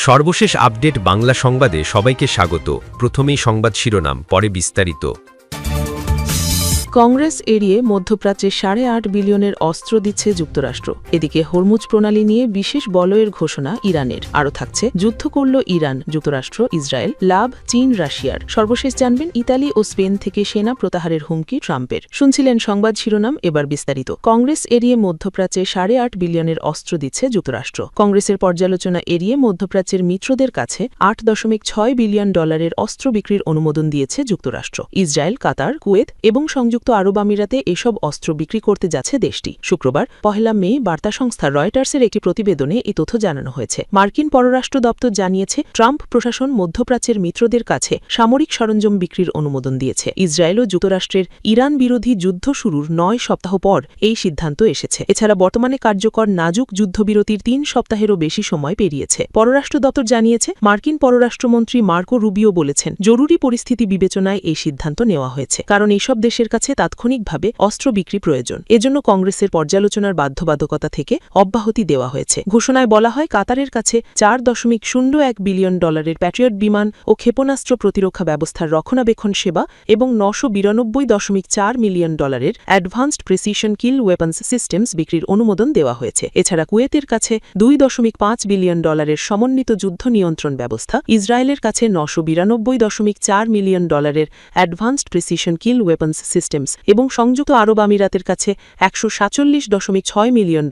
সর্বশেষ আপডেট বাংলা সংবাদে সবাইকে স্বাগত। প্রথমেই সংবাদ শিরোনাম, পরে বিস্তারিত। কংগ্রেস এড়িয়ে মধ্যপ্রাচ্যে 8.5 বিলিয়নের অস্ত্র দিচ্ছে যুক্তরাষ্ট্র। এদিকে হরমুজ প্রণালী নিয়ে বিশেষ বলয়ের ঘোষণা ইরানের। আরও থাকছে, যুদ্ধ করল ইরান, যুক্তরাষ্ট্র, ইসরায়েল, লাভ চীন রাশিয়ার। সর্বশেষ জানবেন, ইতালি ও স্পেন থেকে সেনা প্রত্যাহারের হুমকি ট্রাম্পের। শুনছিলেন সংবাদ শিরোনাম, এবার বিস্তারিত। কংগ্রেস এড়িয়ে মধ্যপ্রাচ্যে 8.5 বিলিয়নের অস্ত্র দিচ্ছে যুক্তরাষ্ট্র। কংগ্রেসের পর্যালোচনা এড়িয়ে মধ্যপ্রাচ্যের মিত্রদের কাছে $8.6 বিলিয়ন অস্ত্র বিক্রির অনুমোদন দিয়েছে যুক্তরাষ্ট্র। ইসরায়েল, কাতার, কুয়েত এবং সংযুক্ত আরব আমিরাতে এসব অস্ত্র বিক্রি করতে যাচ্ছে দেশটি। শুক্রবার 1 মে বার্তা সংস্থা রয়টার্সের একটি প্রতিবেদনে এই তথ্য জানানো হয়েছে। মার্কিন পররাষ্ট্র দপ্তর জানিয়েছে, ট্রাম্প প্রশাসন মধ্যপ্রাচ্যের মিত্রদের কাছে সামরিক সরঞ্জাম বিক্রির অনুমোদন দিয়েছে। ইসরায়েল ও যুক্তরাষ্ট্রের ইরান বিরোধী যুদ্ধ শুরুর 9 সপ্তাহ পর এই সিদ্ধান্ত এসেছে। এছাড়া বর্তমানে কার্যকর নাজুক যুদ্ধবিরতির 3 সপ্তাহেরও বেশি সময় পেরিয়েছে। পররাষ্ট্র দপ্তর জানিয়েছে, মার্কিন পররাষ্ট্রমন্ত্রী মার্কো রুবিও বলেছেন, জরুরি পরিস্থিতি বিবেচনায় এই সিদ্ধান্ত নেওয়া হয়েছে, কারণ এইসব দেশের কাছে তাৎক্ষণিকভাবে অস্ত্র বিক্রি প্রয়োজন। এজন্য কংগ্রেসের পর্যালোচনার বাধ্যবাধকতা থেকে অব্যাহতি দেওয়া হয়েছে। ঘোষণায় বলা হয়, কাতারের কাছে $4.01 বিলিয়ন প্যাট্রিয়ট বিমান ও ক্ষেপণাস্ত্র প্রতিরক্ষা ব্যবস্থার রক্ষণাবেক্ষণ সেবা এবং $992.4 মিলিয়ন অ্যাডভান্সড প্রিসিশন কিল ওয়েপন্স সিস্টেমস বিক্রির অনুমোদন দেওয়া হয়েছে। এছাড়া কুয়েতের কাছে $2.5 বিলিয়ন সমন্বিত যুদ্ধ নিয়ন্ত্রণ ব্যবস্থা, ইসরায়েলের কাছে $992.4 মিলিয়ন অ্যাডভান্সড প্রিসিশন কিল ওয়েপন্স সিস্টেমস এবং সংযুক্ত আরব আমিরাতের কাছে $147.6 মিলিয়ন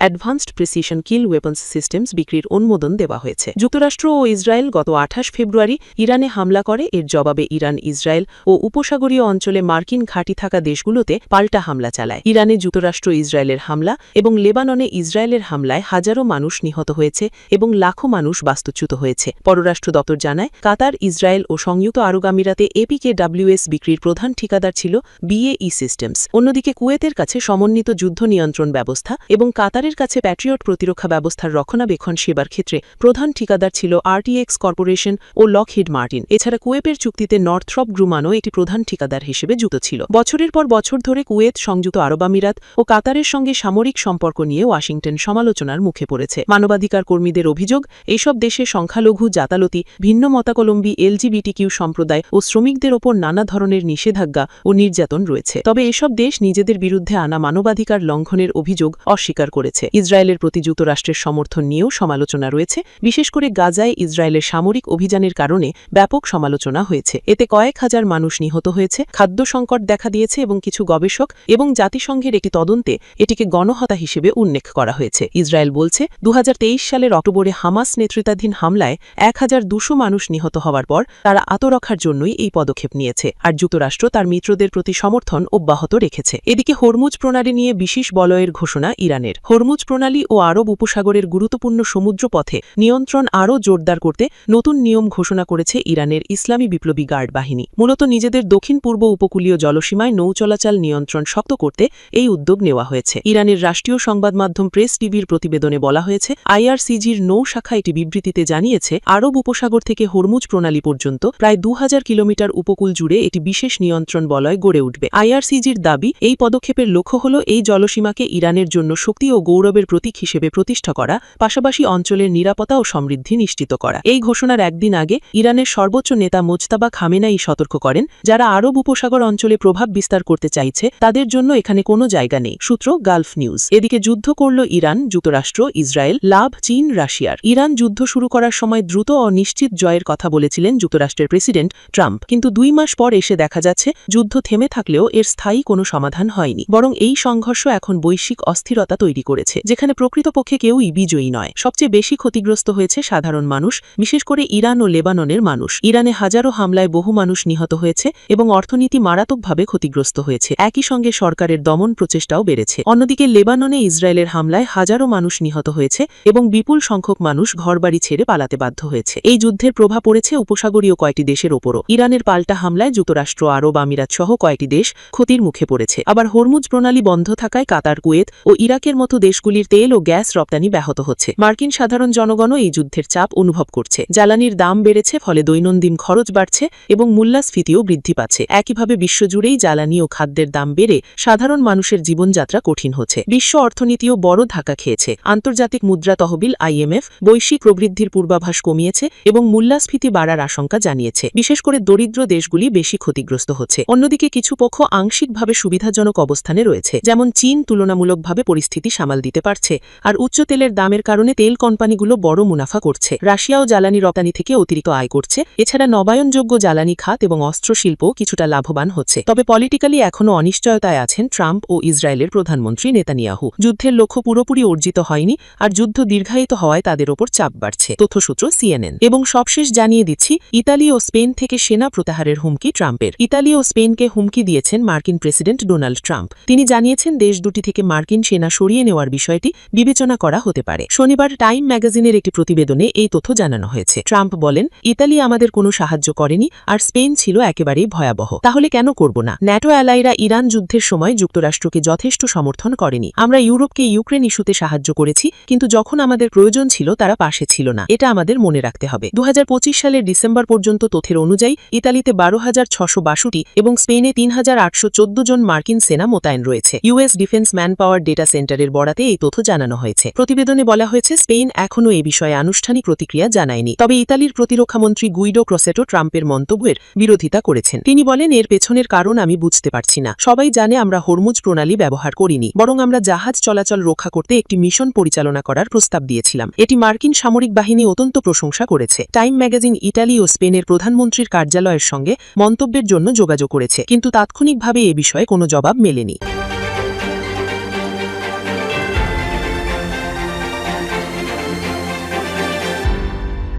অ্যাডভান্সড প্রিসিশন কিল ওয়েপন্স সিস্টেমস বিক্রির অনুমোদন দেওয়া হয়েছে। যুক্তরাষ্ট্র ও ইসরায়েল গত 28 ফেব্রুয়ারি ইরানে হামলা করে। এর জবাবে ইরান, ইসরায়েল ও উপসাগরীয় অঞ্চলে মার্কিন ঘাঁটি থাকা দেশগুলোতে পাল্টা হামলা চালায়। ইরানে যুক্তরাষ্ট্র ইসরায়েলের হামলা এবং লেবাননে ইসরায়েলের হামলায় হাজারো মানুষ নিহত হয়েছে এবং লাখো মানুষ বাস্তুচ্যুত হয়েছে। পররাষ্ট্র দপ্তর জানায়, কাতার, ইসরায়েল ও সংযুক্ত আরব আমিরাতে APKWS বিক্রির প্রধান ঠিকাদার ছিল BAE সিস্টেমস। অন্যদিকে কুয়েতের কাছে সমন্বিত যুদ্ধ নিয়ন্ত্রণ ব্যবস্থা এবং কাতারের কাছে প্যাট্রিয়ট প্রতিরক্ষা ব্যবস্থার রক্ষণাবেক্ষণ সেবার ক্ষেত্রে প্রধান ঠিকাদার ছিল RTX কর্পোরেশন ও লকহিড মার্টিন। এছাড়া কুয়েতের চুক্তিতে নর্থ্রপ গ্রুমানও এটি প্রধান ঠিকাদার হিসেবে যুক্ত ছিল। বছরের পর বছর ধরে কুয়েত, সংযুক্ত আরব আমিরাত ও কাতারের সঙ্গে সামরিক সম্পর্ক নিয়ে ওয়াশিংটন সমালোচনার মুখে পড়েছে। মানবাধিকার কর্মীদের অভিযোগ, এইসব দেশে সংখ্যালঘু, জাতালতি, ভিন্ন মতাবলম্বী, LGBTQ সম্প্রদায় ও শ্রমিকদের ওপর নানা ধরনের নিষেধাজ্ঞা ও নির্যাতন রয়েছে। তবে এসব দেশ নিজেদের বিরুদ্ধে আনা মানবাধিকার লঙ্ঘনের অভিযোগ অস্বীকার করেছে। ইসরায়েলের প্রতি যুক্তরাষ্ট্রের সমর্থন নিয়েও সমালোচনা রয়েছে। বিশেষ করে গাজায় ইসরায়েলের সামরিক অভিযানের কারণে ব্যাপক সমালোচনা হয়েছে। এতে কয়েক হাজার মানুষ নিহত হয়েছে, খাদ্য সংকট দেখা দিয়েছে এবং কিছু গবেষক এবং জাতিসংঘের একটি তদন্তে এটিকে গণহত্যা হিসেবে উল্লেখ করা হয়েছে। ইসরায়েল বলছে, 2023 সালের অক্টোবরে হামাস নেতৃত্বাধীন হামলায় 1200 মানুষ নিহত হওয়ার পর তারা আত্মরক্ষার জন্যই এই পদক্ষেপ নিয়েছে, আর যুক্তরাষ্ট্র তার মিত্রদের প্রতি সমর্থন অব্যাহত রেখেছে। এদিকে হরমুজ প্রণালী নিয়ে বিশেষ বলয়ের ঘোষণা ইরানের। হরমুজ প্রণালী ও আরব উপসাগরের গুরুত্বপূর্ণ সমুদ্র পথে নিয়ন্ত্রণ আরও জোরদার করতে নতুন নিয়ম ঘোষণা করেছে ইরানের ইসলামী বিপ্লবী গার্ড বাহিনী। মূলত নিজেদের দক্ষিণ পূর্ব উপকূলীয় জলসীমায় নৌ চলাচল নিয়ন্ত্রণ শক্ত করতে এই উদ্যোগ নেওয়া হয়েছে। ইরানের রাষ্ট্রীয় সংবাদ মাধ্যম প্রেস টিভির প্রতিবেদনে বলা হয়েছে, IRCGর নৌ শাখা একটি বিবৃতিতে জানিয়েছে, আরব উপসাগর থেকে হরমুজ প্রণালী পর্যন্ত প্রায় 2000 কিলোমিটার উপকূল জুড়ে এটি বিশেষ নিয়ন্ত্রণ বলয় গড়ে উঠবে। IRCGর দাবি, এই পদক্ষেপের লক্ষ্য হল এই জলসীমাকে ইরানের জন্য শক্তি ও গৌরবের প্রতীক হিসেবে প্রতিষ্ঠা করা, পাশাপাশি অঞ্চলের নিরাপত্তা ও সমৃদ্ধি নিশ্চিত করা। এই ঘোষণার একদিন আগে ইরানের সর্বোচ্চ নেতা মোজতাবা খামেনাই সতর্ক করেন, যারা আরব উপসাগর অঞ্চলে প্রভাব বিস্তার করতে চাইছে তাদের জন্য এখানে কোনো জায়গা নেই। সূত্র গালফ নিউজ। এদিকে যুদ্ধ করল ইরান, যুক্তরাষ্ট্র, ইসরায়েল, লাভ চীন রাশিয়ার। ইরান যুদ্ধ শুরু করার সময় দ্রুত ও নিশ্চিত জয়ের কথা বলেছিলেন যুক্তরাষ্ট্রের প্রেসিডেন্ট ট্রাম্প, কিন্তু 2 মাস পর এসে দেখা যাচ্ছে যুদ্ধ থেমে থাকলেও এর স্থায়ী কোনো সমাধান হয়নি, বরং এই সংঘর্ষ এখন বৈশ্বিক অস্থিরতা তৈরি করেছে, যেখানে প্রকৃতপক্ষে কেউই বিজয়ী নয়। সবচেয়ে বেশি ক্ষতিগ্রস্ত হয়েছে সাধারণ মানুষ, বিশেষ করে ইরান ও লেবাননের মানুষ। ইরানে হাজারো হামলায় বহু মানুষ নিহত হয়েছে এবং অর্থনীতি মারাত্মকভাবে ক্ষতিগ্রস্ত হয়েছে। একই সঙ্গে সরকারের দমন প্রচেষ্টাও বেড়েছে। অন্যদিকে লেবাননে ইসরায়েলের হামলায় হাজারো মানুষ নিহত হয়েছে এবং বিপুল সংখ্যক মানুষ ঘরবাড়ি ছেড়ে পালাতে বাধ্য হয়েছে। এই যুদ্ধের প্রভাব পড়েছে উপসাগরীয় কয়েকটি দেশের ওপরও। ইরানের পাল্টা হামলায় যুক্তরাষ্ট্র, আরব আমিরাত সহ কয়েকটি দেশ ক্ষতির মুখে পড়েছে। আবার হরমুজ প্রণালী বন্ধ থাকায় কাতার, কুয়েত ও ইরাকের মতো দেশগুলির তেল ও গ্যাস রপ্তানি ব্যাহত হচ্ছে। মার্কিন সাধারণ জনগণও এই যুদ্ধের চাপ অনুভব করছে। জ্বালানির দাম বেড়েছে, ফলে দৈনন্দিন খরচ বাড়ছে এবং মূল্যস্ফীতিও বৃদ্ধি পাচ্ছে। একইভাবে বিশ্বজুড়েই জ্বালানি ও খাদ্যের দাম বেড়ে সাধারণ মানুষের জীবনযাত্রা কঠিন হচ্ছে। বিশ্ব অর্থনীতিও বড় ধাক্কা খেয়েছে। আন্তর্জাতিক মুদ্রা তহবিল IMF বৈশ্বিক প্রবৃদ্ধির পূর্বাভাস কমিয়েছে এবং মূল্যস্ফীতি বাড়ার আশঙ্কা জানিয়েছে। বিশেষ করে দরিদ্র দেশগুলি বেশি ক্ষতিগ্রস্ত হচ্ছে। অন্যদিকে কিছু পক্ষ আংশিকভাবে সুবিধাজনক অবস্থানে রয়েছে, যেমন চীন তুলনামূলকভাবে পরিস্থিতি সামাল দিতে পারছে, আর উচ্চ তেলের দামের কারণে তেল কোম্পানিগুলো বড় মুনাফা করছে। রাশিয়াও জ্বালানি রপ্তানি থেকে অতিরিক্ত আয় করছে। এছাড়া নবায়নযোগ্য জ্বালানি খাত এবং অস্ত্রশিল্পও কিছুটা লাভবান হচ্ছে। তবে পলিটিক্যালি এখনও অনিশ্চয়তায় আছেন ট্রাম্প ও ইসরায়েলের প্রধানমন্ত্রী নেতানিয়াহু। যুদ্ধের লক্ষ্য পুরোপুরি অর্জিত হয়নি, আর যুদ্ধ দীর্ঘায়িত হওয়ায় তাদের ওপর চাপ বাড়ছে। তথ্যসূত্র CNN। এবং সবশেষ জানিয়ে দিচ্ছি, ইতালি ও স্পেন থেকে সেনা প্রত্যাহারের হুমকি ট্রাম্পের। ইতালি ও স্পেনকে হুমকি দিয়েছেন মার্কিন প্রেসিডেন্ট ডোনাল্ড ট্রাম্প। তিনি জানিয়েছেন দেশ দুটি থেকে মার্কিন সেনা সরিয়ে নেওয়ার বিষয়টি বিবেচনা করা হতে পারে। শনিবার টাইম ম্যাগাজিনের একটি প্রতিবেদনে এই তথ্য জানানো হয়েছে। ট্রাম্প বলেন, ইতালি আমাদের কোনো সাহায্য করেনি, আর স্পেন ছিল একেবারেই ভয়াবহ। তাহলে কেন করব না? ন্যাটো অ্যালাইরা ইরান যুদ্ধের সময় যুক্তরাষ্ট্রকে যথেষ্ট সমর্থন করেনি। আমরা ইউরোপকে ইউক্রেন ইস্যুতে সাহায্য করেছি, কিন্তু যখন আমাদের প্রয়োজন ছিল তারা পাশে ছিল না। এটা আমাদের মনে রাখতে হবে। 2025 সালের ডিসেম্বর পর্যন্ত তথ্যের অনুযায়ী ইতালিতে 12,662 এবং স্পেনে 3,814 জন মার্কিন সেনা মোতায়েন রয়েছে। US defence man power data সেন্টারের বরাতে এই তথ্য জানানো হয়েছে। প্রতিবেদনে বলা হয়েছে, স্পেন এখনও এ বিষয়ে আনুষ্ঠানিক প্রতিক্রিয়া জানায়নি। তবে ইতালির প্রতিরক্ষামন্ত্রী গুইডো ক্রসেটো ট্রাম্পের মন্তব্যের বিরোধিতা করেছেন। তিনি বলেন, এর পেছনের কারণ আমি বুঝতে পারছি না। সবাই জানে আমরা হরমুজ প্রণালী ব্যবহার করিনি, বরং আমরা জাহাজ চলাচল রক্ষা করতে একটি মিশন পরিচালনা করার প্রস্তাব দিয়েছিলাম। এটি মার্কিন সামরিক বাহিনী অত্যন্ত প্রশংসা করেছে। টাইম ম্যাগাজিন ইতালি ও স্পেনের প্রধানমন্ত্রীর কার্যালয়ের সঙ্গে মন্তব্যের জন্য যোগাযোগ করেছে, কিন্তু তাৎক্ষণিকভাবে এ বিষয়ে কোনো জবাব মেলেনি।